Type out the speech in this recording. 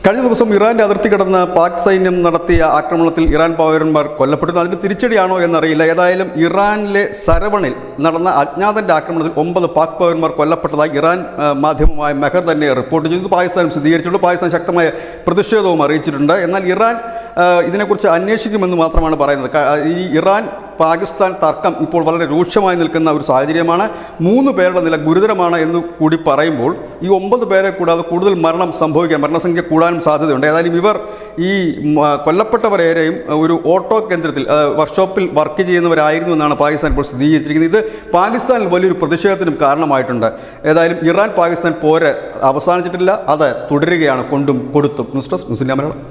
കഴിഞ്ഞ ദിവസം ഇറാന്റെ അതിർത്തി കടന്ന് പാക് സൈന്യം നടത്തിയ ആക്രമണത്തിൽ ഇറാൻ പൗരന്മാർ കൊല്ലപ്പെട്ടു. അതിന് തിരിച്ചടിയാണോ എന്നറിയില്ല. ഏതായാലും ഇറാനിലെ സരവണിൽ നടന്ന അജ്ഞാതന്റെ ആക്രമണത്തിൽ 9 പാക് പൗരന്മാർ കൊല്ലപ്പെട്ടതായി ഇറാൻ മാധ്യമമായ മെഹർ തന്നെ റിപ്പോർട്ട് ചെയ്തു. പാകിസ്ഥാനും സ്ഥിരീകരിച്ചിട്ടുണ്ട്. പാകിസ്ഥാൻ ശക്തമായ പ്രതിഷേധവും അറിയിച്ചിട്ടുണ്ട്. എന്നാൽ ഇറാൻ ഇതിനെക്കുറിച്ച് അന്വേഷിക്കുമെന്ന് മാത്രമാണ് പറയുന്നത്. ഈ ഇറാൻ പാകിസ്ഥാൻ തർക്കം ഇപ്പോൾ വളരെ രൂക്ഷമായി നിൽക്കുന്ന ഒരു സാഹചര്യമാണ്. 3 പേരുടെ നില ഗുരുതരമാണ് എന്ന് കൂടി പറയുമ്പോൾ ഈ 9 പേരെ കൂടാതെ കൂടുതൽ മരണസംഖ്യ കൂടാനും സാധ്യതയുണ്ട്. ഏതായാലും ഇവർ ഈ കൊല്ലപ്പെട്ടവരേരെയും ഒരു ഓട്ടോ കേന്ദ്രത്തിൽ വർക്ക്ഷോപ്പിൽ വർക്ക് ചെയ്യുന്നവരായിരുന്നു എന്നാണ് പാകിസ്ഥാൻ ഇപ്പോൾ സ്ഥിരീകരിച്ചിരിക്കുന്നത്. ഇത് പാകിസ്ഥാനിൽ വലിയൊരു പ്രതിഷേധത്തിനും കാരണമായിട്ടുണ്ട്. ഏതായാലും ഇറാൻ പാകിസ്ഥാൻ പോര് അവസാനിച്ചിട്ടില്ല, അത് തുടരുകയാണ് കൊണ്ടും കൊടുത്തും. ന്യൂസ് ഡെസ്ക് മുസ്ലിം മലയാളം.